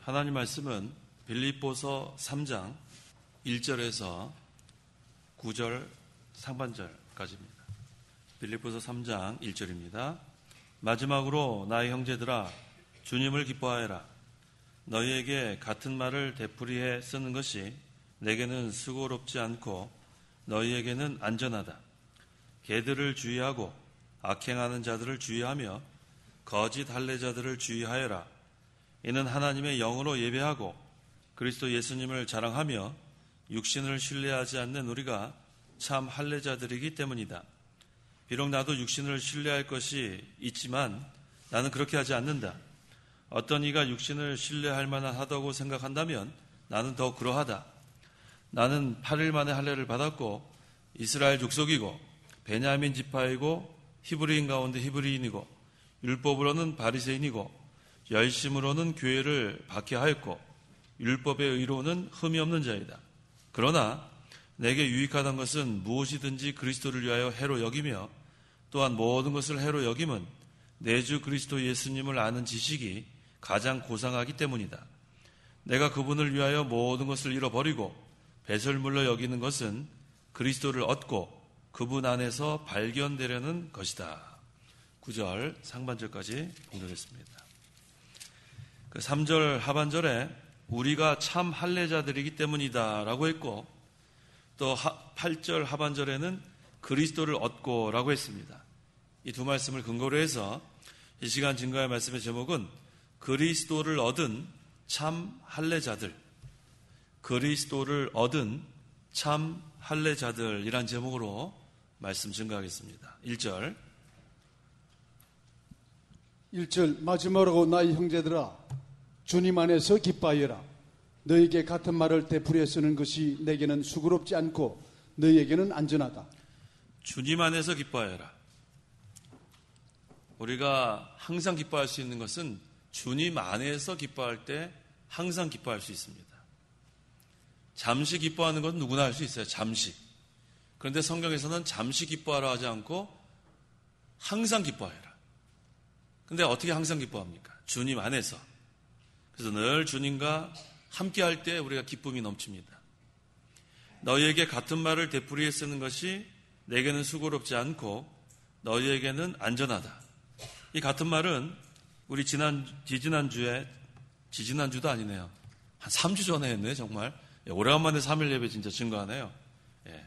하나님 말씀은 빌립보서 3장 1절에서 9절 상반절까지입니다. 빌립보서 3장 1절입니다. 마지막으로 나의 형제들아 주님을 기뻐하여라. 너희에게 같은 말을 되풀이해 쓰는 것이 내게는 수고롭지 않고 너희에게는 안전하다. 개들을 주의하고 악행하는 자들을 주의하며 거짓 할례자들을 주의하여라. 이는 하나님의 영으로 예배하고 그리스도 예수님을 자랑하며 육신을 신뢰하지 않는 우리가 참 할례자들이기 때문이다. 비록 나도 육신을 신뢰할 것이 있지만 나는 그렇게 하지 않는다. 어떤 이가 육신을 신뢰할 만하다고 생각한다면 나는 더 그러하다. 나는 8일 만에 할례를 받았고 이스라엘 족속이고 베냐민 지파이고 히브리인 가운데 히브리인이고 율법으로는 바리새인이고 열심으로는 교회를 박해하였고 율법의 의로는 흠이 없는 자이다. 그러나 내게 유익하던 것은 무엇이든지 그리스도를 위하여 해로 여기며 또한 모든 것을 해로 여김은 내 주 그리스도 예수님을 아는 지식이 가장 고상하기 때문이다. 내가 그분을 위하여 모든 것을 잃어버리고 배설물로 여기는 것은 그리스도를 얻고 그분 안에서 발견되려는 것이다. 9절 상반절까지 봉독했습니다. 그 3절 하반절에 우리가 참 할례자들이기 때문이다 라고 했고 또 8절 하반절에는 그리스도를 얻고 라고 했습니다. 이 두 말씀을 근거로 해서 이 시간 증거의 말씀의 제목은 그리스도를 얻은 참 할례자들, 그리스도를 얻은 참 할례자들이란 제목으로 말씀 증거하겠습니다. 1절 마지막으로 나의 형제들아 주님 안에서 기뻐하여라. 너에게 같은 말을 되풀이해 쓰는 것이 내게는 수고롭지 않고 너희에게는 안전하다. 주님 안에서 기뻐하여라. 우리가 항상 기뻐할 수 있는 것은 주님 안에서 기뻐할 때 항상 기뻐할 수 있습니다. 잠시 기뻐하는 건 누구나 할 수 있어요. 잠시. 그런데 성경에서는 잠시 기뻐하라 하지 않고 항상 기뻐하여라. 근데 어떻게 항상 기뻐합니까? 주님 안에서. 그래서 늘 주님과 함께할 때 우리가 기쁨이 넘칩니다. 너희에게 같은 말을 되풀이해 쓰는 것이 내게는 수고롭지 않고 너희에게는 안전하다. 이 같은 말은 우리 지지난주도 아니네요. 한 3주 전에 했네, 정말. 오래간만에 3일 예배 진짜 증거하네요. 예.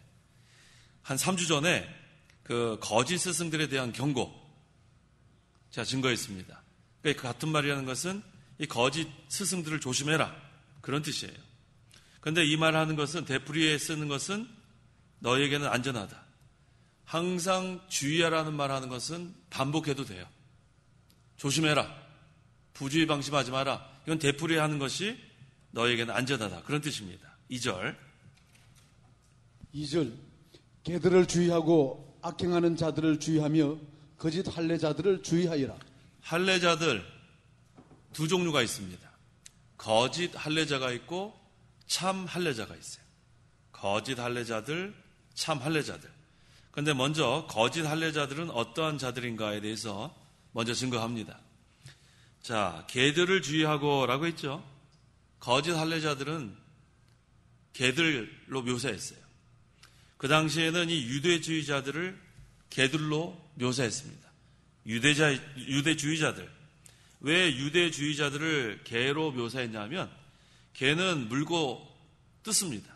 한 3주 전에 그 거짓 스승들에 대한 경고 제가 증거했습니다. 그러니까 그 같은 말이라는 것은 이 거짓 스승들을 조심해라. 그런 뜻이에요. 그런데 이 말 하는 것은, 되풀이에 쓰는 것은 너에게는 안전하다. 항상 주의하라는 말 하는 것은 반복해도 돼요. 조심해라. 부주의 방심하지 마라. 이건 되풀이에 하는 것이 너에게는 안전하다. 그런 뜻입니다. 2절 개들을 주의하고 악행하는 자들을 주의하며 거짓 할례자들을 주의하여라. 할례자들 두 종류가 있습니다. 거짓 할례자가 있고 참 할례자가 있어요. 거짓 할례자들, 참 할례자들. 그런데 먼저 거짓 할례자들은 어떠한 자들인가에 대해서 먼저 증거합니다. 자, 개들을 주의하고 라고 했죠. 거짓 할례자들은 개들로 묘사했어요. 그 당시에는 이 유대주의자들을 개들로 묘사했습니다. 유대주의자들. 왜 유대주의자들을 개로 묘사했냐면 개는 물고 뜯습니다.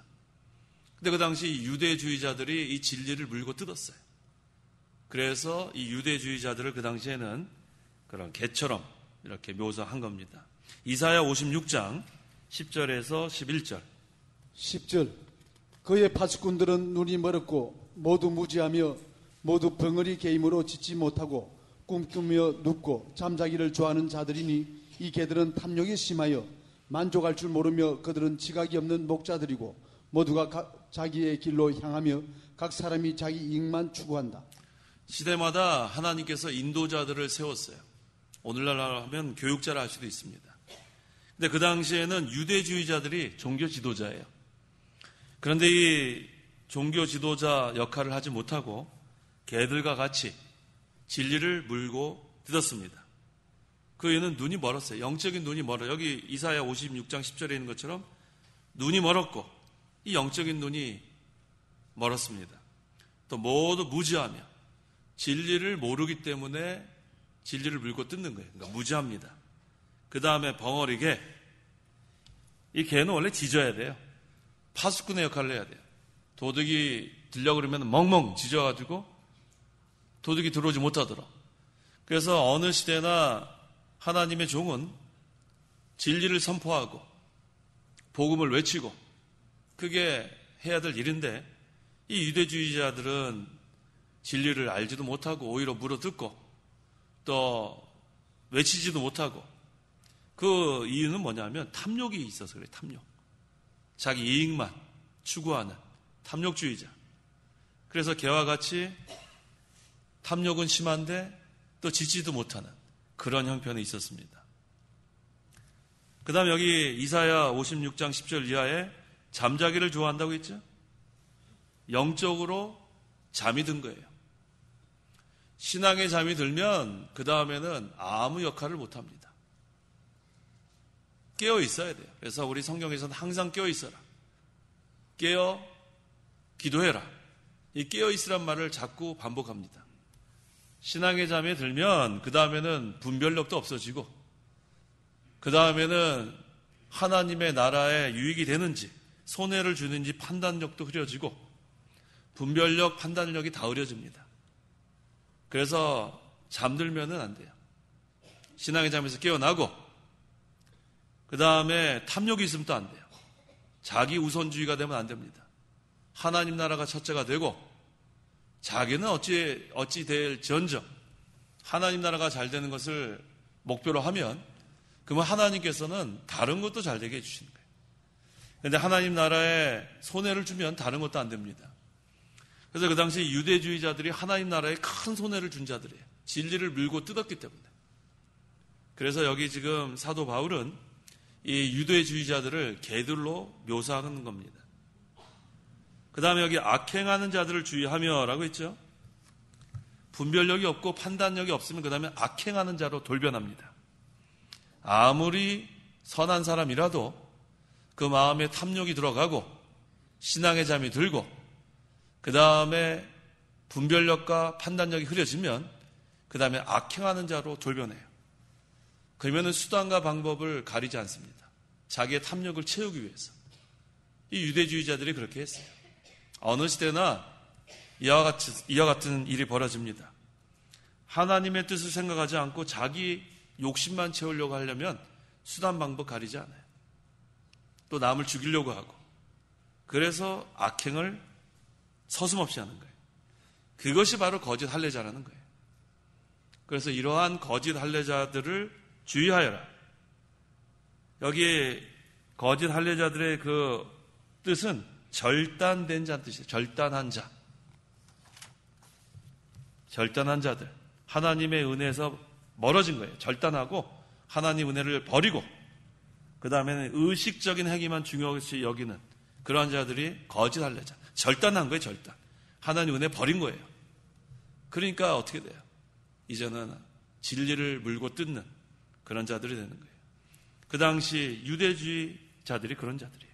근데 그 당시 유대주의자들이 이 진리를 물고 뜯었어요. 그래서 이 유대주의자들을 그 당시에는 그런 개처럼 이렇게 묘사한 겁니다. 이사야 56장 10절에서 11절 10절 그의 파수꾼들은 눈이 멀었고 모두 무지하며 모두 벙어리 게임으로 짖지 못하고 꿈꾸며 눕고 잠자기를 좋아하는 자들이니 이 개들은 탐욕이 심하여 만족할 줄 모르며 그들은 지각이 없는 목자들이고 모두가 자기의 길로 향하며 각 사람이 자기 이익만 추구한다. 시대마다 하나님께서 인도자들을 세웠어요. 오늘날 하면 교육자라 할 수도 있습니다. 근데 그 당시에는 유대주의자들이 종교 지도자예요. 그런데 이 종교 지도자 역할을 하지 못하고 개들과 같이 진리를 물고 뜯었습니다. 그 이유는 눈이 멀었어요. 영적인 눈이 멀어요. 여기 이사야 56장 10절에 있는 것처럼 눈이 멀었고 이 영적인 눈이 멀었습니다. 또 모두 무지하며 진리를 모르기 때문에 진리를 물고 뜯는 거예요. 그러니까 무지합니다. 그 다음에 벙어리개. 이 개는 원래 짖어야 돼요. 파수꾼의 역할을 해야 돼요. 도둑이 들려 그러면 멍멍 짖어가지고 도둑이 들어오지 못하더라. 그래서 어느 시대나 하나님의 종은 진리를 선포하고 복음을 외치고 그게 해야 될 일인데 이 유대주의자들은 진리를 알지도 못하고 오히려 물어뜯고 또 외치지도 못하고 그 이유는 뭐냐면 탐욕이 있어서 그래요. 탐욕. 자기 이익만 추구하는 탐욕주의자. 그래서 개와 같이 탐욕은 심한데 또 짖지도 못하는 그런 형편이 있었습니다. 그 다음 여기 이사야 56장 10절 이하에 잠자기를 좋아한다고 했죠? 영적으로 잠이 든 거예요. 신앙에 잠이 들면 그 다음에는 아무 역할을 못합니다. 깨어 있어야 돼요. 그래서 우리 성경에서는 항상 깨어 있어라. 깨어 기도해라. 이 깨어 있으란 말을 자꾸 반복합니다. 신앙의 잠에 들면 그 다음에는 분별력도 없어지고 그 다음에는 하나님의 나라에 유익이 되는지 손해를 주는지 판단력도 흐려지고 분별력, 판단력이 다 흐려집니다. 그래서 잠들면은 안 돼요. 신앙의 잠에서 깨어나고 그 다음에 탐욕이 있으면 또 안 돼요. 자기 우선주의가 되면 안 됩니다. 하나님 나라가 첫째가 되고 자기는 어찌 될지언정 하나님 나라가 잘 되는 것을 목표로 하면 그러면 하나님께서는 다른 것도 잘 되게 해주시는 거예요. 그런데 하나님 나라에 손해를 주면 다른 것도 안 됩니다. 그래서 그 당시 유대주의자들이 하나님 나라에 큰 손해를 준 자들이에요. 진리를 물고 뜯었기 때문에. 그래서 여기 지금 사도 바울은 이 유대주의자들을 개들로 묘사하는 겁니다. 그 다음에 여기 악행하는 자들을 주의하며 라고 했죠. 분별력이 없고 판단력이 없으면 그 다음에 악행하는 자로 돌변합니다. 아무리 선한 사람이라도 그 마음에 탐욕이 들어가고 신앙의 잠이 들고 그 다음에 분별력과 판단력이 흐려지면 그 다음에 악행하는 자로 돌변해요. 그러면은 수단과 방법을 가리지 않습니다. 자기의 탐욕을 채우기 위해서. 이 유대주의자들이 그렇게 했어요. 어느 시대나 이와 같은 일이 벌어집니다. 하나님의 뜻을 생각하지 않고 자기 욕심만 채우려고 하려면 수단 방법 가리지 않아요. 또 남을 죽이려고 하고 그래서 악행을 서슴없이 하는 거예요. 그것이 바로 거짓 할례자라는 거예요. 그래서 이러한 거짓 할례자들을 주의하여라. 여기 거짓 할례자들의 그 뜻은 절단된 자는 뜻이에요. 절단한 자. 절단한 자들. 하나님의 은혜에서 멀어진 거예요. 절단하고 하나님 은혜를 버리고 그 다음에는 의식적인 행위만 중요시 여기는 그러한 자들이 거짓 할례자. 절단한 거예요. 절단. 하나님 은혜 버린 거예요. 그러니까 어떻게 돼요? 이제는 진리를 물고 뜯는 그런 자들이 되는 거예요. 그 당시 유대주의자들이 그런 자들이에요.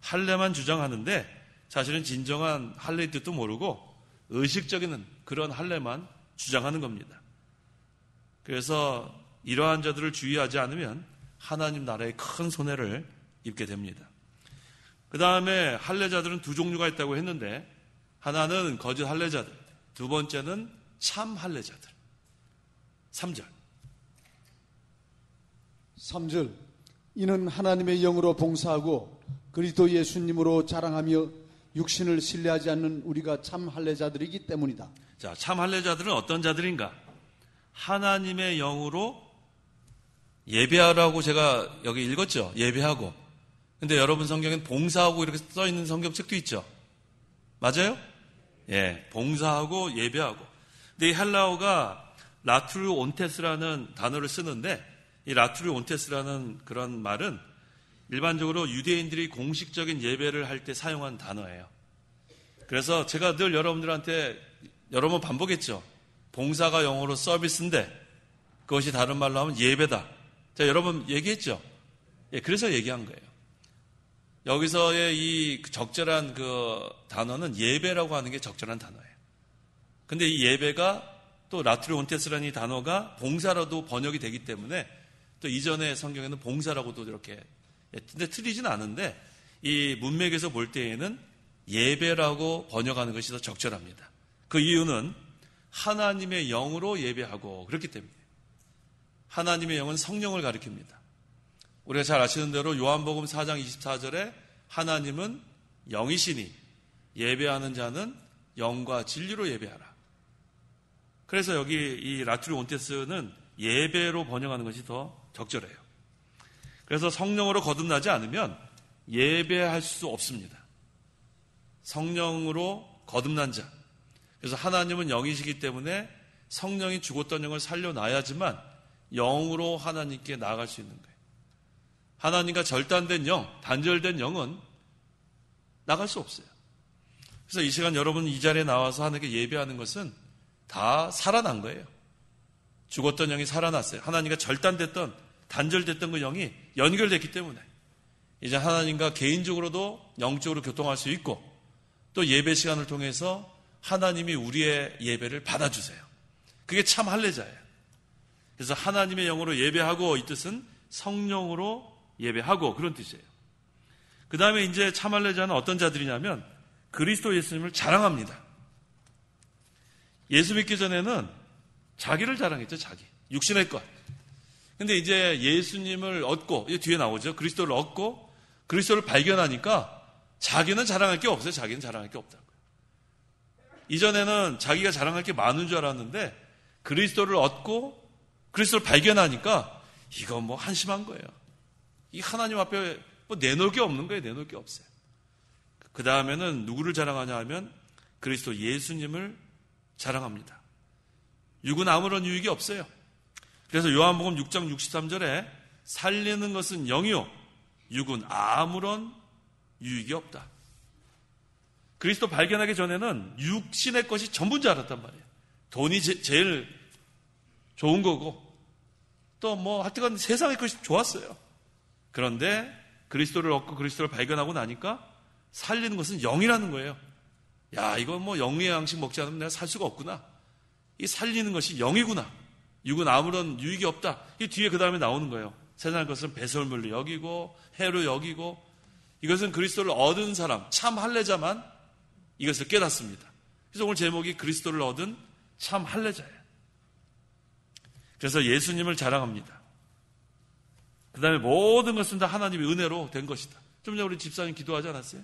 할례만 주장하는데 사실은 진정한 할례의 뜻도 모르고 의식적인 그런 할례만 주장하는 겁니다. 그래서 이러한 자들을 주의하지 않으면 하나님 나라에 큰 손해를 입게 됩니다. 그 다음에 할례자들은 두 종류가 있다고 했는데 하나는 거짓 할례자들, 두 번째는 참 할례자들. 3절. 이는 하나님의 영으로 봉사하고 그리스도 예수님으로 자랑하며 육신을 신뢰하지 않는 우리가 참 할례자들이기 때문이다. 자, 참 할례자들은 어떤 자들인가? 하나님의 영으로 예배하라고 제가 여기 읽었죠. 예배하고. 근데 여러분 성경엔 봉사하고 이렇게 써 있는 성경책도 있죠. 맞아요? 예, 봉사하고 예배하고. 근데 이 헬라어가 라투르 온테스라는 단어를 쓰는데 이 라투르 온테스라는 그런 말은 일반적으로 유대인들이 공식적인 예배를 할 때 사용한 단어예요. 그래서 제가 늘 여러분들한테 여러 번 반복했죠. 봉사가 영어로 서비스인데 그것이 다른 말로 하면 예배다. 자, 여러분 얘기했죠? 예, 그래서 얘기한 거예요. 여기서의 이 적절한 그 단어는 예배라고 하는 게 적절한 단어예요. 근데 이 예배가 또 라트리온테스라는 이 단어가 봉사로도 번역이 되기 때문에 또 이전의 성경에는 봉사라고도 이렇게, 근데 틀리진 않은데 이 문맥에서 볼 때에는 예배라고 번역하는 것이 더 적절합니다. 그 이유는 하나님의 영으로 예배하고 그렇기 때문이에요. 하나님의 영은 성령을 가리킵니다. 우리가 잘 아시는 대로 요한복음 4장 24절에 하나님은 영이시니 예배하는 자는 영과 진리로 예배하라. 그래서 여기 이 라트리온테스는 예배로 번역하는 것이 더 적절해요. 그래서 성령으로 거듭나지 않으면 예배할 수 없습니다. 성령으로 거듭난 자. 그래서 하나님은 영이시기 때문에 성령이 죽었던 영을 살려놔야지만 영으로 하나님께 나아갈 수 있는 거예요. 하나님과 절단된 영, 단절된 영은 나갈 수 없어요. 그래서 이 시간 여러분 이 자리에 나와서 하나님께 예배하는 것은 다 살아난 거예요. 죽었던 영이 살아났어요. 하나님과 절단됐던, 단절됐던 그 영이 연결됐기 때문에 이제 하나님과 개인적으로도 영적으로 교통할 수 있고 또 예배 시간을 통해서 하나님이 우리의 예배를 받아주세요. 그게 참 할례자예요. 그래서 하나님의 영으로 예배하고 이 뜻은 성령으로 예배하고 그런 뜻이에요. 그 다음에 이제 참 할례자는 어떤 자들이냐면 그리스도 예수님을 자랑합니다. 예수 믿기 전에는 자기를 자랑했죠. 자기. 육신의 것. 근데 이제 예수님을 얻고, 이제 뒤에 나오죠. 그리스도를 얻고 그리스도를 발견하니까 자기는 자랑할 게 없어요. 자기는 자랑할 게 없다고요. 이전에는 자기가 자랑할 게 많은 줄 알았는데 그리스도를 얻고 그리스도를 발견하니까 이거 뭐 한심한 거예요. 이 하나님 앞에 뭐 내놓을 게 없는 거예요. 내놓을 게 없어요. 그 다음에는 누구를 자랑하냐 하면 그리스도 예수님을 자랑합니다. 육은 아무런 유익이 없어요. 그래서 요한복음 6장 63절에 살리는 것은 영이요 육은 아무런 유익이 없다. 그리스도 발견하기 전에는 육신의 것이 전부인 줄 알았단 말이에요. 돈이 제일 좋은 거고 또 뭐 하여튼 세상의 것이 좋았어요. 그런데 그리스도를 얻고 그리스도를 발견하고 나니까 살리는 것은 영이라는 거예요. 야, 이건 뭐 영의 양식 먹지 않으면 내가 살 수가 없구나. 이 살리는 것이 영이구나. 육은 아무런 유익이 없다. 이 뒤에 그 다음에 나오는 거예요. 세상의 것은 배설물로 여기고 해로 여기고 이것은 그리스도를 얻은 사람, 참 할례자만 이것을 깨닫습니다. 그래서 오늘 제목이 그리스도를 얻은 참 할례자예요. 그래서 예수님을 자랑합니다. 그 다음에 모든 것은 다 하나님의 은혜로 된 것이다. 좀 전에 우리 집사님 기도하지 않았어요?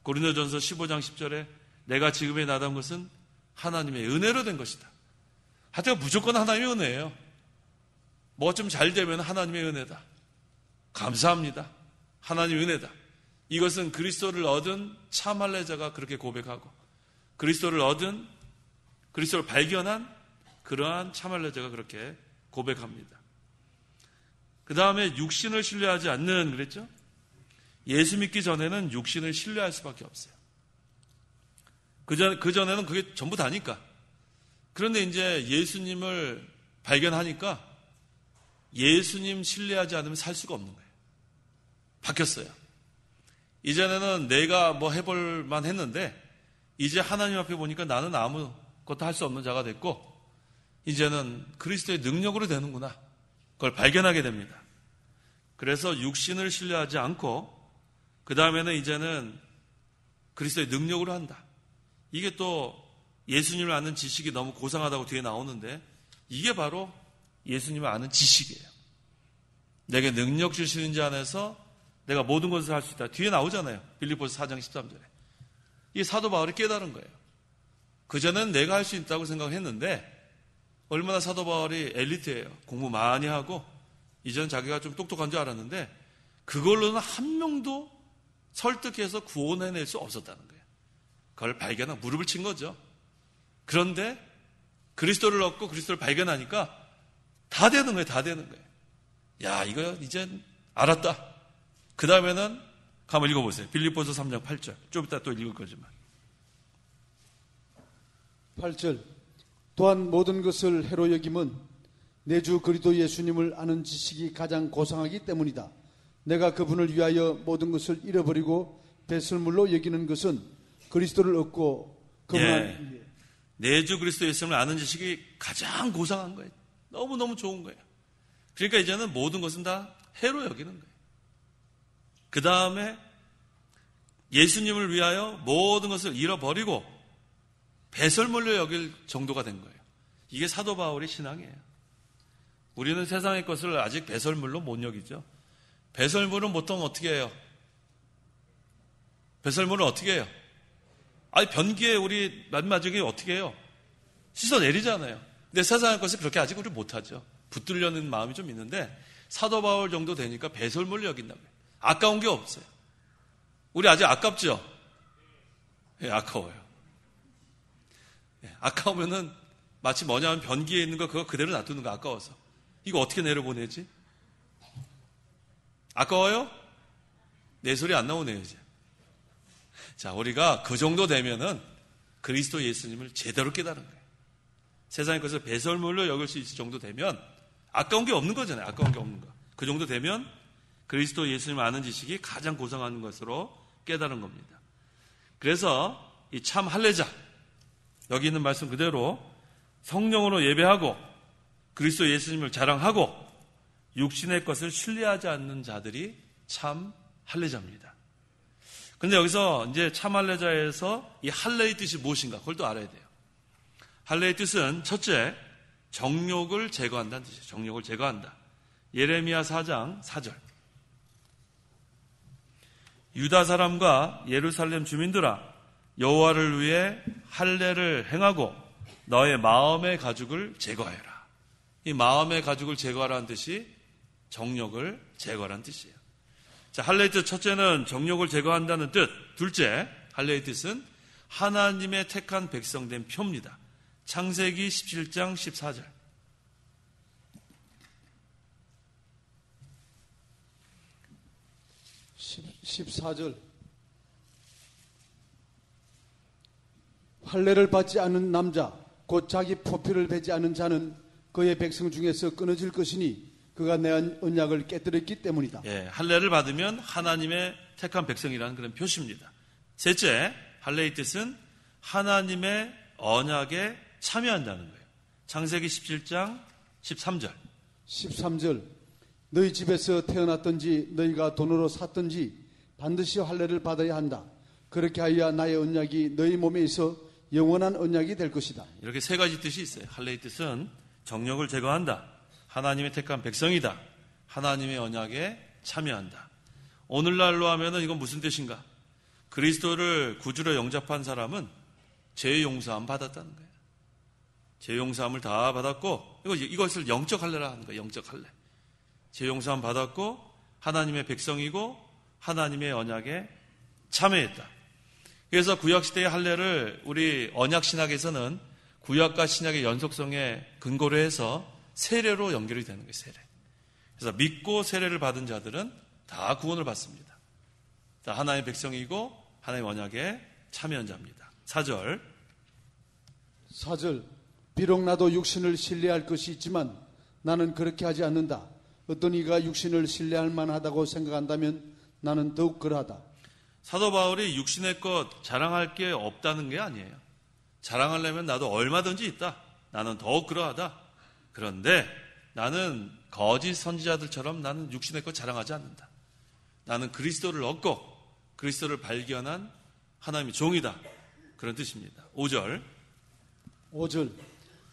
고린도전서 15장 10절에 내가 지금의 나다운 것은 하나님의 은혜로 된 것이다. 하여튼 무조건 하나님의 은혜예요. 뭐가 좀 잘 되면 하나님의 은혜다. 감사합니다. 하나님의 은혜다. 이것은 그리스도를 얻은 참 할례자가 그렇게 고백하고 그리스도를 얻은 그리스도를 발견한 그러한 참 할례자가 그렇게 고백합니다. 그 다음에 육신을 신뢰하지 않는 그랬죠? 예수 믿기 전에는 육신을 신뢰할 수밖에 없어요. 그전에는 그게 전부 다니까. 그런데 이제 예수님을 발견하니까 예수님 신뢰하지 않으면 살 수가 없는 거예요. 바뀌었어요. 이전에는 내가 뭐 해볼 만 했는데 이제 하나님 앞에 보니까 나는 아무것도 할 수 없는 자가 됐고 이제는 그리스도의 능력으로 되는구나. 그걸 발견하게 됩니다. 그래서 육신을 신뢰하지 않고 그 다음에는 이제는 그리스도의 능력으로 한다. 이게 또 예수님을 아는 지식이 너무 고상하다고 뒤에 나오는데 이게 바로 예수님을 아는 지식이에요. 내게 능력 주시는 자 안에서 내가 모든 것을 할 수 있다. 뒤에 나오잖아요. 빌립보서 4장 13절에. 이게 사도 바울이 깨달은 거예요. 그전에는 내가 할 수 있다고 생각했는데 얼마나 사도 바울이 엘리트예요. 공부 많이 하고 이전 자기가 좀 똑똑한 줄 알았는데 그걸로는 한 명도 설득해서 구원해낼 수 없었다는 거예요. 그걸 발견하고 무릎을 친 거죠. 그런데 그리스도를 얻고 그리스도를 발견하니까 다 되는 거예요. 다 되는 거예요. 야, 이거 이제 알았다. 그 다음에는 한번 읽어보세요. 빌립보서 3장 8절. 좀 이따 또 읽을 거지만. 8절. 또한 모든 것을 해로 여김은 내 주 그리스도 예수님을 아는 지식이 가장 고상하기 때문이다. 내가 그분을 위하여 모든 것을 잃어버리고 배설물로 여기는 것은 그리스도를 얻고 그분을 내 주 그리스도 예수님을 아는 지식이 가장 고상한 거예요. 너무너무 좋은 거예요. 그러니까 이제는 모든 것은 다 해로 여기는 거예요. 그 다음에 예수님을 위하여 모든 것을 잃어버리고 배설물로 여길 정도가 된 거예요. 이게 사도 바울의 신앙이에요. 우리는 세상의 것을 아직 배설물로 못 여기죠. 배설물은 보통 어떻게 해요? 배설물은 어떻게 해요? 아니, 변기에 우리 마지막에 어떻게 해요? 씻어내리잖아요. 근데 세상의 것을 그렇게 아직 우리 못하죠. 붙들려는 마음이 좀 있는데 사도 바울 정도 되니까 배설물로 여긴다고요. 아까운 게 없어요. 우리 아직 아깝죠? 예, 아까워요. 예, 아까우면은 마치 뭐냐면 변기에 있는 거 그거 그대로 놔두는 거 아까워서. 이거 어떻게 내려보내지? 아까워요? 내 소리 안 나오네요, 이제. 자, 우리가 그 정도 되면은 그리스도 예수님을 제대로 깨달은 거예요. 세상의 것을 배설물로 여길 수 있을 정도 되면 아까운 게 없는 거잖아요. 아까운 게 없는 거. 그 정도 되면 그리스도 예수님을 아는 지식이 가장 고상한 것으로 깨달은 겁니다. 그래서 이 참 할례자, 여기 있는 말씀 그대로 성령으로 예배하고 그리스도 예수님을 자랑하고 육신의 것을 신뢰하지 않는 자들이 참 할례자입니다. 그런데 여기서 이제 참 할례자에서 이 할례의 뜻이 무엇인가 그걸 또 알아야 돼요. 할례의 뜻은 첫째, 정욕을 제거한다는 뜻이에요. 정욕을 제거한다. 예레미야 4장 4절. 유다 사람과 예루살렘 주민들아, 여호와를 위해 할례를 행하고 너의 마음의 가죽을 제거하여라. 이 마음의 가죽을 제거하라는 뜻이 정욕을 제거하라는 뜻이에요. 자, 할례의 뜻 첫째는 정욕을 제거한다는 뜻. 둘째, 할례의 뜻은 하나님의 택한 백성된 표입니다. 창세기 17장 14절. (14절) 할례를 받지 않은 남자 곧 자기 포표를 베지 않은 자는 그의 백성 중에서 끊어질 것이니 그가 내 언약을 깨뜨렸기 때문이다. 예, 할례를 받으면 하나님의 택한 백성이라는 그런 표시입니다. 셋째, 할례의 뜻은 하나님의 언약에 참여한다는 거예요. 창세기 17장 13절. 13절. 너희 집에서 태어났든지 너희가 돈으로 샀든지 반드시 할례를 받아야 한다. 그렇게 하여야 나의 언약이 너희 몸에 있어 영원한 언약이 될 것이다. 이렇게 세 가지 뜻이 있어요. 할례의 뜻은 정욕을 제거한다. 하나님의 택한 백성이다. 하나님의 언약에 참여한다. 오늘날로 하면은 이건 무슨 뜻인가? 그리스도를 구주로 영접한 사람은 죄 용서함 받았다는 거예요. 죄 용서함을 다 받았고 이것을 영적 할례라 하는 거예요. 영적 할례. 죄 용서함 받았고 하나님의 백성이고 하나님의 언약에 참여했다. 그래서 구약시대의 할례를 우리 언약신학에서는 구약과 신약의 연속성에 근거로 해서 세례로 연결이 되는 거예요. 세례. 그래서 믿고 세례를 받은 자들은 다 구원을 받습니다. 자, 하나님의 백성이고 하나님의 언약에 참여한 자입니다. 4절. 비록 나도 육신을 신뢰할 것이 있지만 나는 그렇게 하지 않는다. 어떤 이가 육신을 신뢰할 만하다고 생각한다면 나는 더욱 그러하다. 사도 바울이 육신의 것 자랑할 게 없다는 게 아니에요. 자랑하려면 나도 얼마든지 있다. 나는 더욱 그러하다. 그런데 나는 거짓 선지자들처럼 나는 육신의 것 자랑하지 않는다. 나는 그리스도를 얻고 그리스도를 발견한 하나님의 종이다. 그런 뜻입니다. 5절.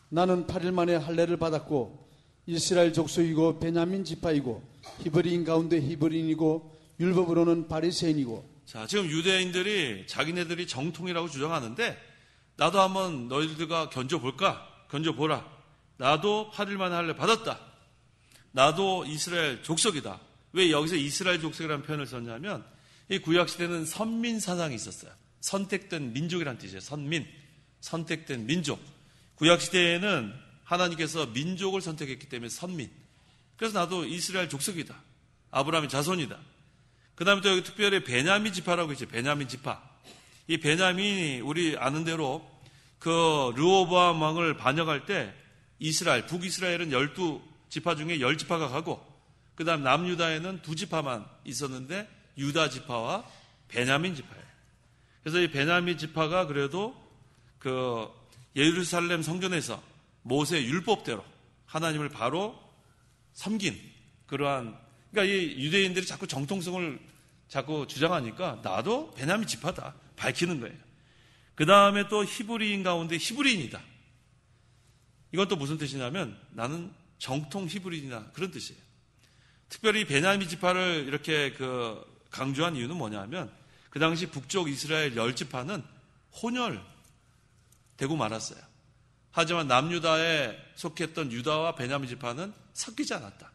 나는 8일 만에 할례를 받았고 이스라엘 족속이고 베냐민 지파이고 히브리인 가운데 히브리인이고 율법으로는 바리새인이고. 자, 지금 유대인들이 자기네들이 정통이라고 주장하는데 나도 한번 너희들과 견뎌보라. 나도 8일 만에 할례 받았다. 나도 이스라엘 족속이다. 왜 여기서 이스라엘 족속이라는 표현을 썼냐면 이 구약시대는 선민 사상이 있었어요. 선택된 민족이라는 뜻이에요. 선택된 민족. 구약시대에는 하나님께서 민족을 선택했기 때문에 선민. 그래서 나도 이스라엘 족속이다. 아브라함의 자손이다. 그 다음에 또 여기 특별히 베냐민 지파라고 있어요. 베냐민 지파. 이 베냐민이 우리 아는 대로 그 르호보암 왕을 반역할 때 이스라엘, 북이스라엘은 12지파 중에 10지파가 가고 그 다음 남유다에는 2지파만 있었는데 유다 지파와 베냐민 지파예요. 그래서 이 베냐민 지파가 그래도 그 예루살렘 성전에서 모세의 율법대로 하나님을 바로 섬긴 그러한, 그러니까 이 유대인들이 자꾸 정통성을 자꾸 주장하니까 나도 베냐민 지파다 밝히는 거예요. 그 다음에 또 히브리인 가운데 히브리인이다. 이건 또 무슨 뜻이냐면 나는 정통 히브리인이다 그런 뜻이에요. 특별히 베냐민 지파를 이렇게 강조한 이유는 뭐냐면 그 당시 북쪽 이스라엘 10지파는 혼혈되고 말았어요. 하지만 남유다에 속했던 유다와 베냐민 지파는 섞이지 않았다.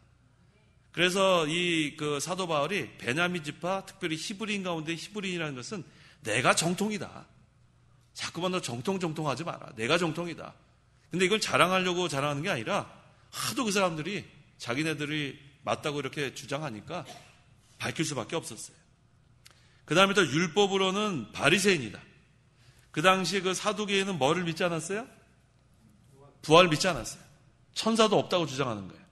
그래서 이 사도 바울이 베냐민 지파, 특별히 히브리인 가운데 히브리인이라는 것은 내가 정통이다. 자꾸만 너 정통하지 마라. 내가 정통이다. 근데 이걸 자랑하려고 자랑하는 게 아니라 하도 그 사람들이 자기네들이 맞다고 이렇게 주장하니까 밝힐 수밖에 없었어요. 그 다음에 또 율법으로는 바리새인이다. 그 당시에 그 사두개인은 뭐를 믿지 않았어요? 부활을 믿지 않았어요. 천사도 없다고 주장하는 거예요.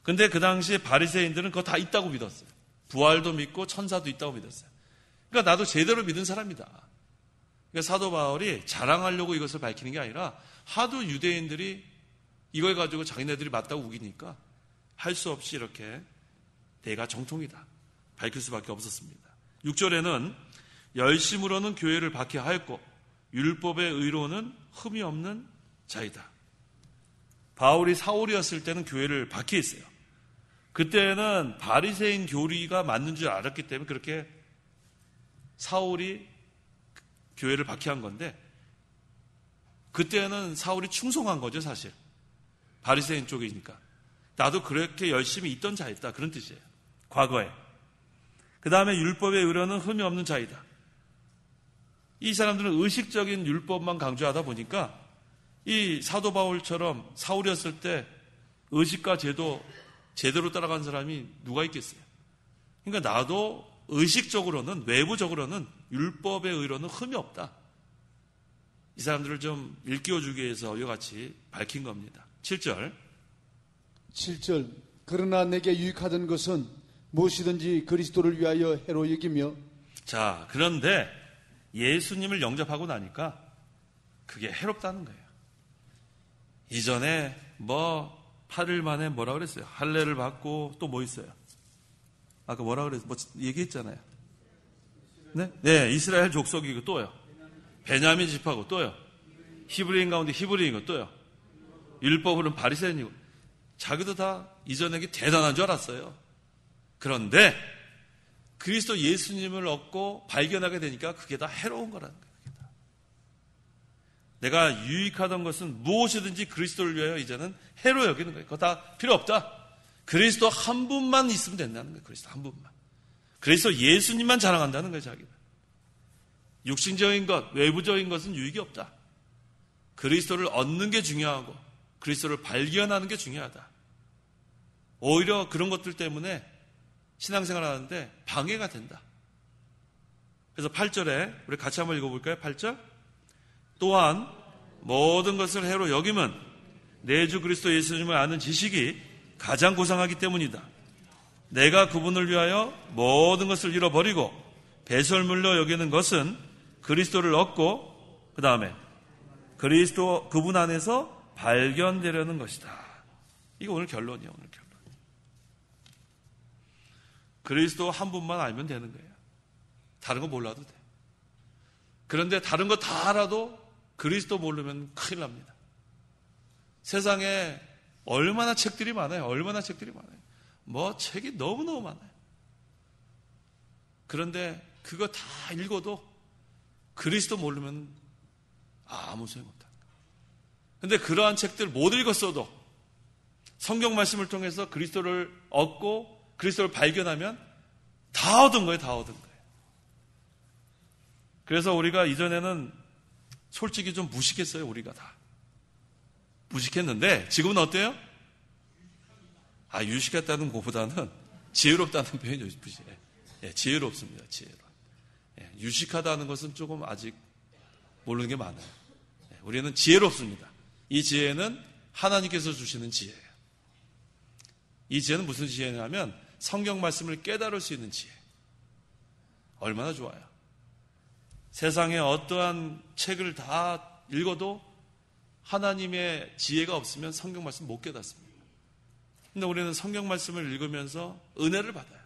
근데 그 당시에 바리새인들은 그거 다 있다고 믿었어요. 부활도 믿고 천사도 있다고 믿었어요. 그러니까 나도 제대로 믿은 사람이다. 그러니까 사도 바울이 자랑하려고 이것을 밝히는 게 아니라 하도 유대인들이 이걸 가지고 자기네들이 맞다고 우기니까 할 수 없이 이렇게 내가 정통이다 밝힐 수밖에 없었습니다. 6절에는 열심으로는 교회를 박해하였고 율법의 의로는 흠이 없는 자이다. 바울이 사울이었을 때는 교회를 박해했어요. 그때는 바리새인 교리가 맞는 줄 알았기 때문에 그렇게 사울이 교회를 박해한 건데 그때는 사울이 충성한 거죠 사실. 바리새인 쪽이니까. 나도 그렇게 열심히 있던 자였다 그런 뜻이에요. 과거에. 그 다음에 율법의 의로는 흠이 없는 자이다. 이 사람들은 의식적인 율법만 강조하다 보니까 이 사도 바울처럼 사울이었을 때 의식과 제대로 따라간 사람이 누가 있겠어요? 그러니까 나도 의식적으로는 외부적으로는 율법의 의로는 흠이 없다. 이 사람들을 좀 일깨워주기 위해서 이와 같이 밝힌 겁니다. 7절 그러나 내게 유익하던 것은 무엇이든지 그리스도를 위하여 해로 여기며. 자, 그런데 예수님을 영접하고 나니까 그게 해롭다는 거예요. 이전에 8일 만에 뭐라 그랬어요? 할례를 받고 또 뭐 있어요? 아까 뭐라 그랬어요? 얘기했잖아요. 네, 이스라엘 족속이고 또요. 베냐민 지파고 또요. 히브리인 가운데 히브리인이고 또요. 율법으로는 바리새인이고. 자기도 다 이전에 대단한 줄 알았어요. 그런데 그리스도 예수님을 얻고 발견하게 되니까 그게 다 해로운 거라는 거예요. 내가 유익하던 것은 무엇이든지 그리스도를 위하여 이제는 해로 여기는 거예요. 그거 다 필요 없다. 그리스도 한 분만 있으면 된다는 거예요. 그리스도 한 분만. 그리스도 예수님만 자랑한다는 거예요. 자기는. 육신적인 것, 외부적인 것은 유익이 없다. 그리스도를 얻는 게 중요하고 그리스도를 발견하는 게 중요하다. 오히려 그런 것들 때문에 신앙생활 하는데 방해가 된다. 그래서 8절에 우리 같이 한번 읽어볼까요? 8절 또한 모든 것을 해로 여김은 내 주 그리스도 예수님을 아는 지식이 가장 고상하기 때문이다. 내가 그분을 위하여 모든 것을 잃어버리고 배설물로 여기는 것은 그리스도를 얻고 그 다음에 그리스도 그분 안에서 발견되려는 것이다. 이거 오늘 결론이에요. 오늘 결론. 그리스도 한 분만 알면 되는 거예요. 다른 거 몰라도 돼. 그런데 다른 거 다 알아도 그리스도 모르면 큰일 납니다. 세상에 얼마나 책들이 많아요. 얼마나 책들이 많아요. 책이 너무너무 많아요. 그런데 그거 다 읽어도 그리스도 모르면 아무 소용 없다. 근데 그러한 책들 못 읽었어도 성경 말씀을 통해서 그리스도를 얻고 그리스도를 발견하면 다 얻은 거예요. 다 얻은 거예요. 그래서 우리가 이전에는 솔직히 좀 무식했어요. 우리가 다. 무식했는데 지금은 어때요? 유식했다는 것보다는 지혜롭다는 표현이 무식해. 지혜롭습니다. 지혜로. 유식하다는 것은 조금 아직 모르는 게 많아요. 우리는 지혜롭습니다. 이 지혜는 하나님께서 주시는 지혜예요. 이 지혜는 무슨 지혜냐면 성경 말씀을 깨달을 수 있는 지혜. 얼마나 좋아요. 세상에 어떠한 책을 다 읽어도 하나님의 지혜가 없으면 성경 말씀 못 깨닫습니다. 근데 우리는 성경 말씀을 읽으면서 은혜를 받아요.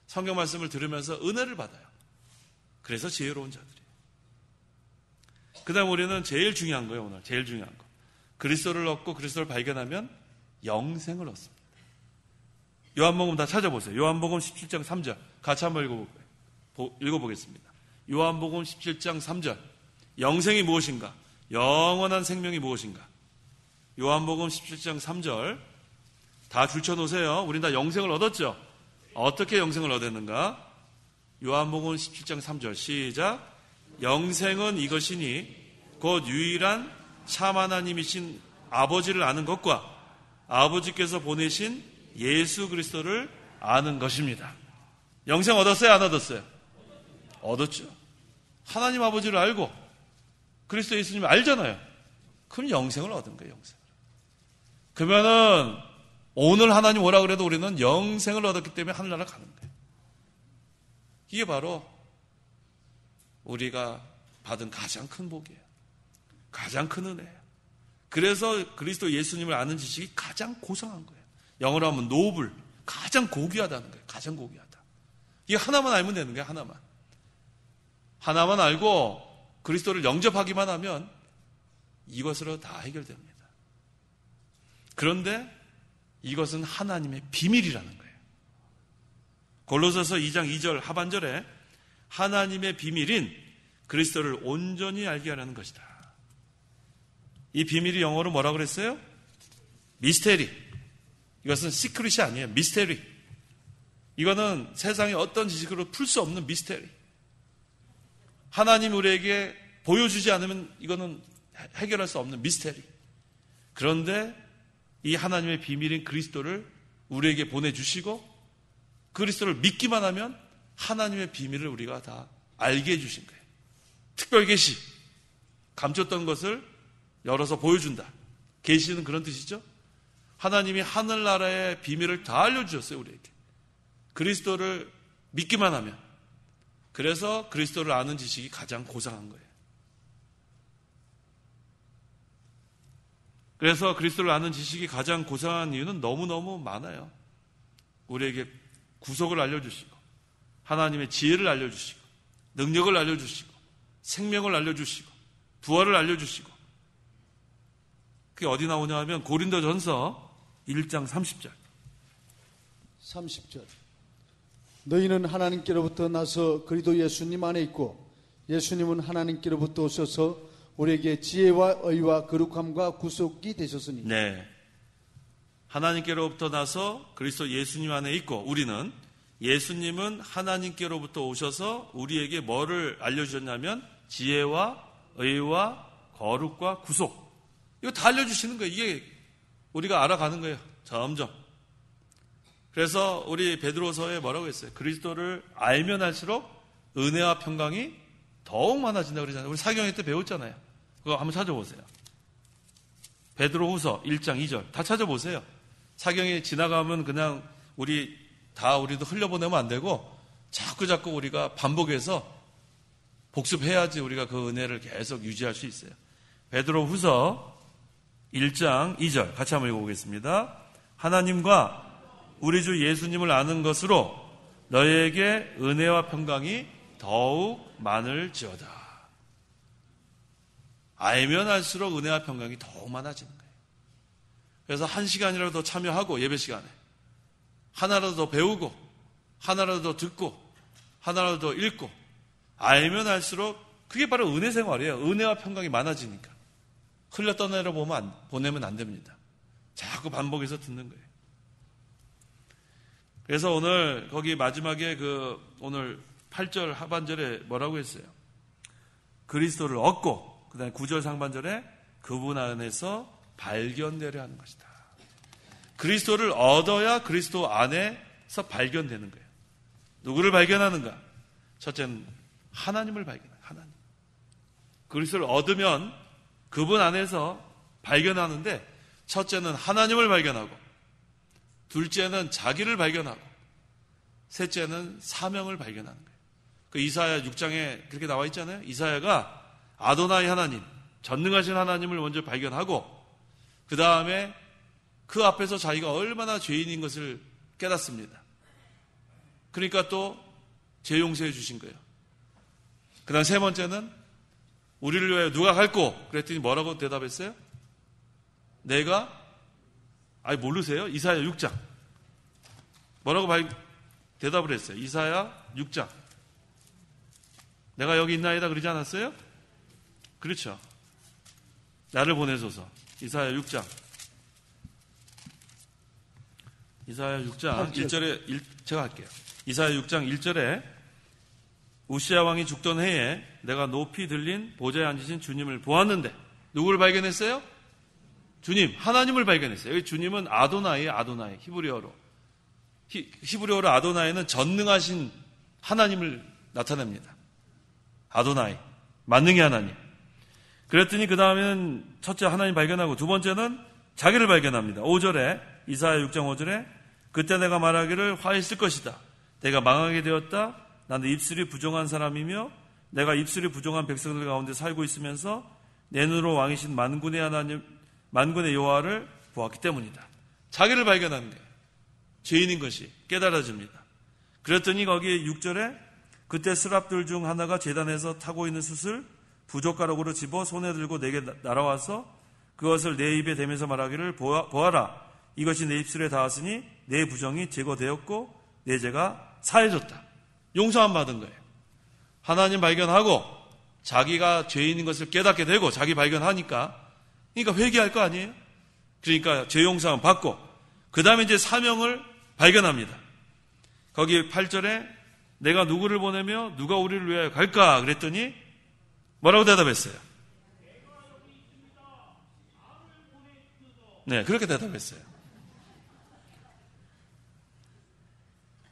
성경 말씀을 들으면서 은혜를 받아요. 그래서 지혜로운 자들이에요. 그 다음 우리는 제일 중요한 거예요. 오늘 제일 중요한 거. 그리스도를 얻고 그리스도를 발견하면 영생을 얻습니다. 요한복음 다 찾아보세요. 요한복음 17장 3절 같이 한번 읽어보겠습니다. 요한복음 17장 3절 영생이 무엇인가? 영원한 생명이 무엇인가? 요한복음 17장 3절 다 줄쳐놓으세요. 우린 다 영생을 얻었죠? 어떻게 영생을 얻었는가? 요한복음 17장 3절 시작. 영생은 이것이니 곧 유일한 참 하나님이신 아버지를 아는 것과 아버지께서 보내신 예수 그리스도를 아는 것입니다. 영생 얻었어요? 안 얻었어요? 얻었죠. 하나님 아버지를 알고 그리스도 예수님을 알잖아요. 그럼 영생을 얻은 거예요. 영생을. 그러면은 오늘 하나님 오라 그래도 우리는 영생을 얻었기 때문에 하늘나라 가는 거예요. 이게 바로 우리가 받은 가장 큰 복이에요. 가장 큰 은혜예요. 그래서 그리스도 예수님을 아는 지식이 가장 고상한 거예요. 영어로 하면 노블, 가장 고귀하다는 거예요. 가장 고귀하다. 이게 하나만 알면 되는 거예요. 하나만. 하나만 알고 그리스도를 영접하기만 하면 이것으로 다 해결됩니다. 그런데 이것은 하나님의 비밀이라는 거예요. 골로새서 2장 2절 하반절에 하나님의 비밀인 그리스도를 온전히 알게 하려는 것이다. 이 비밀이 영어로 뭐라고 그랬어요? 미스테리. 이것은 시크릿이 아니에요. 미스테리. 이거는 세상의 어떤 지식으로 풀 수 없는 미스테리. 하나님 우리에게 보여주지 않으면 이거는 해결할 수 없는 미스테리. 그런데 이 하나님의 비밀인 그리스도를 우리에게 보내주시고 그리스도를 믿기만 하면 하나님의 비밀을 우리가 다 알게 해주신 거예요. 특별 계시. 감췄던 것을 열어서 보여준다. 계시는 그런 뜻이죠. 하나님이 하늘나라의 비밀을 다 알려주셨어요. 우리에게. 그리스도를 믿기만 하면. 그래서 그리스도를 아는 지식이 가장 고상한 거예요. 그래서 그리스도를 아는 지식이 가장 고상한 이유는 너무너무 많아요. 우리에게 구속을 알려주시고 하나님의 지혜를 알려주시고 능력을 알려주시고 생명을 알려주시고 부활을 알려주시고 그게 어디 나오냐 하면 고린도전서 1장 30절 30절 너희는 하나님께로부터 나서 그리스도 예수님 안에 있고 예수님은 하나님께로부터 오셔서 우리에게 지혜와 의와 거룩함과 구속이 되셨으니 네, 하나님께로부터 나서 그리스도 예수님 안에 있고 우리는 예수님은 하나님께로부터 오셔서 우리에게 뭐를 알려주셨냐면 지혜와 의와 거룩과 구속 이거 다 알려주시는 거예요. 이게 우리가 알아가는 거예요. 점점. 그래서 우리 베드로서에 뭐라고 했어요? 그리스도를 알면 할수록 은혜와 평강이 더욱 많아진다고 그러잖아요. 우리 사경회 때 배웠잖아요. 그거 한번 찾아보세요. 베드로후서 1장 2절 다 찾아보세요. 사경회 지나가면 그냥 우리도 흘려보내면 안 되고 자꾸 우리가 반복해서 복습해야지 우리가 그 은혜를 계속 유지할 수 있어요. 베드로후서 1장 2절 같이 한번 읽어보겠습니다. 하나님과 우리 주 예수님을 아는 것으로 너희에게 은혜와 평강이 더욱 많을지어다. 알면 알수록 은혜와 평강이 더욱 많아지는 거예요. 그래서 한 시간이라도 더 참여하고 예배 시간에 하나라도 더 배우고 하나라도 더 듣고 하나라도 더 읽고 알면 알수록 그게 바로 은혜 생활이에요. 은혜와 평강이 많아지니까 흘러떠내려 보내면 안 됩니다. 자꾸 반복해서 듣는 거예요. 그래서 오늘 거기 마지막에 오늘 8절 하반절에 뭐라고 했어요? 그리스도를 얻고 그 다음에 9절 상반절에 그분 안에서 발견되려 하는 것이다. 그리스도를 얻어야 그리스도 안에서 발견되는 거예요. 누구를 발견하는가? 첫째는 하나님을 발견해요. 하나님. 그리스도를 얻으면 그분 안에서 발견하는데 첫째는 하나님을 발견하고, 둘째는 자기를 발견하고, 셋째는 사명을 발견하는 거예요. 그 이사야 6장에 그렇게 나와 있잖아요. 이사야가 아도나이 하나님, 전능하신 하나님을 먼저 발견하고, 그 다음에 그 앞에서 자기가 얼마나 죄인인 것을 깨닫습니다. 그러니까 또 죄 용서해 주신 거예요. 그 다음 세 번째는 우리를 위하여 누가 갈꼬? 그랬더니 뭐라고 대답했어요? 내가, 모르세요? 이사야 6장. 뭐라고 대답을 했어요? 이사야 6장. 내가 여기 있나이다 그러지 않았어요? 그렇죠. 나를 보내소서. 이사야 6장. 이사야 6장 1절에, 제가 할게요. 이사야 6장 1절에 우시야 왕이 죽던 해에 내가 높이 들린 보좌에 앉으신 주님을 보았는데, 누구를 발견했어요? 주님, 하나님을 발견했어요. 여기 주님은 아도나이, 히브리어로. 히브리어로 아도나이는 전능하신 하나님을 나타냅니다. 아도나이, 만능의 하나님. 그랬더니 그 다음에는 첫째 하나님 발견하고, 두 번째는 자기를 발견합니다. 5절에, 이사야 6장 5절에 그때 내가 말하기를 화 있을 것이다. 내가 망하게 되었다. 나는 입술이 부정한 사람이며 내가 입술이 부정한 백성들 가운데 살고 있으면서 내 눈으로 왕이신 만군의 하나님, 만군의 여호와를 보았기 때문이다. 자기를 발견하는 거예요. 죄인인 것이 깨달아집니다. 그랬더니 거기 6절에 그때 스랍들 중 하나가 제단에서 타고 있는 숯을 부젓가락으로 집어 손에 들고 내게 날아와서 그것을 내 입에 대면서 말하기를 보아라. 이것이 내 입술에 닿았으니 내 부정이 제거되었고 내 죄가 사해졌다. 용서함 받은 거예요. 하나님 발견하고 자기가 죄인인 것을 깨닫게 되고 자기 발견하니까, 그러니까 회개할 거 아니에요? 그러니까 죄 용서함 받고 그 다음에 이제 사명을 발견합니다. 거기 8절에 내가 누구를 보내며 누가 우리를 위하여 갈까? 그랬더니 뭐라고 대답했어요? 네, 그렇게 대답했어요.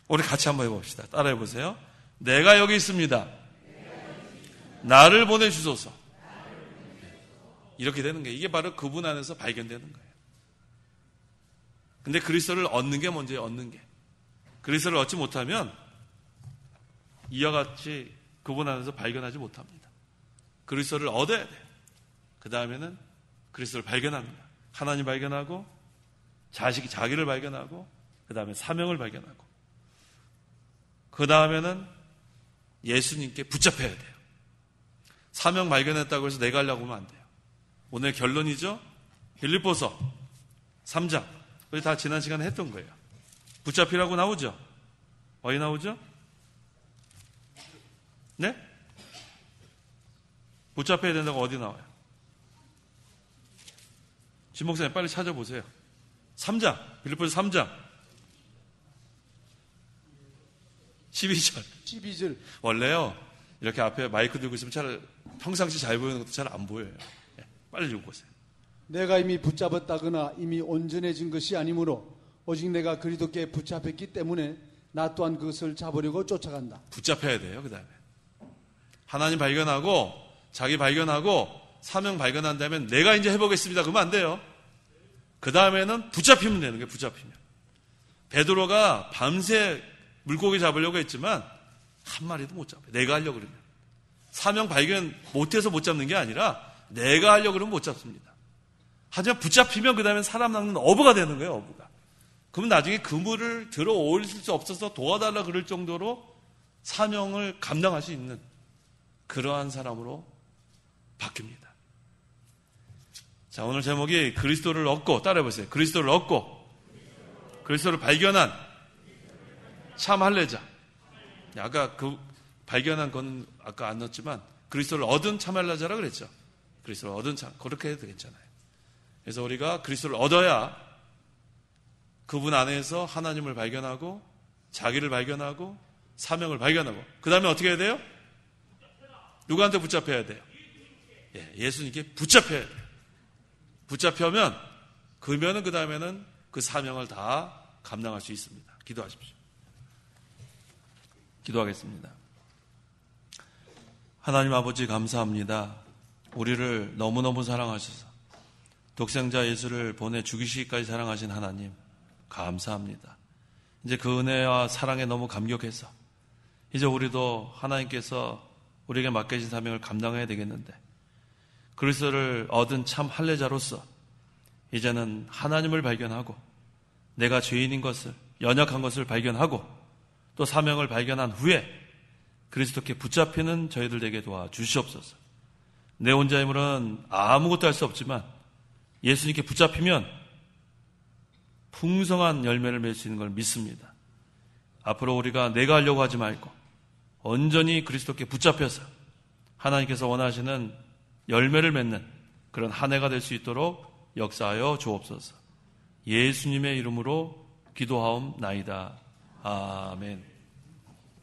우리 같이 한번 해봅시다. 따라해 보세요. 내가 여기 있습니다. 나를 보내주소서. 이렇게 되는 거예요. 이게 바로 그분 안에서 발견되는 거예요. 근데 그리스도를 얻는 게 먼저예요. 얻는 게. 그리스도를 얻지 못하면 이와 같이 그분 안에서 발견하지 못합니다. 그리스도를 얻어야 돼요. 그 다음에는 그리스도를 발견합니다. 하나님 발견하고 자기를 발견하고 그 다음에 사명을 발견하고 그 다음에는 예수님께 붙잡혀야 돼요. 사명 발견했다고 해서 내가 하려고 하면 안 돼요. 오늘 결론이죠. 빌립보서 3장. 우리 다 지난 시간에 했던 거예요. 붙잡히라고 나오죠. 어디 나오죠? 네? 붙잡혀야 된다고 어디 나와요? 진 목사님 빨리 찾아보세요. 3장. 빌립보서 3장. 12절. 원래요, 이렇게 앞에 마이크 들고 있으면 평상시 잘 보이는 것도 잘 안 보여요. 빨리 읽어보세요. 내가 이미 붙잡았다거나 이미 온전해진 것이 아니므로 오직 내가 그리스도께 붙잡혔기 때문에 나 또한 그것을 잡으려고 쫓아간다. 붙잡혀야 돼요. 그 다음에 하나님 발견하고 자기 발견하고 사명 발견한 다음에 내가 이제 해보겠습니다. 그러면 안 돼요. 그 다음에는 붙잡히면 되는 거예요. 붙잡히면. 베드로가 밤새 물고기 잡으려고 했지만 한 마리도 못 잡아요. 내가 하려고 그러면. 사명 발견 못해서 못 잡는 게 아니라 내가 하려고 그러면 못 잡습니다. 하지만 붙잡히면 그 다음에 사람 낚는 어부가 되는 거예요. 어부가. 그럼 나중에 그물을 들어 올릴 수 없어서 도와달라 그럴 정도로 사명을 감당할 수 있는 그러한 사람으로 바뀝니다. 자, 오늘 제목이 그리스도를 얻고, 따라해보세요. 그리스도를 얻고 그리스도를 발견한 참 할례자. 아까 그 발견한 건 아까 안 넣었지만 그리스도를 얻은 참 할례자라고 그랬죠. 그리스도를 얻은 참, 그렇게 해도 괜찮아요. 그래서 우리가 그리스도를 얻어야 그분 안에서 하나님을 발견하고 자기를 발견하고 사명을 발견하고 그 다음에 어떻게 해야 돼요? 누구한테 붙잡혀야 돼요? 예수님께 붙잡혀야 돼요. 붙잡혀면 그러면은 그 다음에는 그 사명을 다 감당할 수 있습니다. 기도하십시오. 기도하겠습니다. 하나님 아버지 감사합니다. 우리를 너무너무 사랑하셔서 독생자 예수를 보내 죽이시기까지 사랑하신 하나님 감사합니다. 이제 그 은혜와 사랑에 너무 감격해서 이제 우리도 하나님께서 우리에게 맡겨진 사명을 감당해야 되겠는데, 그리스도를 얻은 참 할례자로서 이제는 하나님을 발견하고 내가 죄인인 것을, 연약한 것을 발견하고 또 사명을 발견한 후에 그리스도께 붙잡히는 저희들 되게 도와주시옵소서. 내 혼자 힘으로는 아무것도 할 수 없지만 예수님께 붙잡히면 풍성한 열매를 맺을 수 있는 걸 믿습니다. 앞으로 우리가 내가 하려고 하지 말고 온전히 그리스도께 붙잡혀서 하나님께서 원하시는 열매를 맺는 그런 한 해가 될 수 있도록 역사하여 주옵소서. 예수님의 이름으로 기도하옵나이다. 아멘.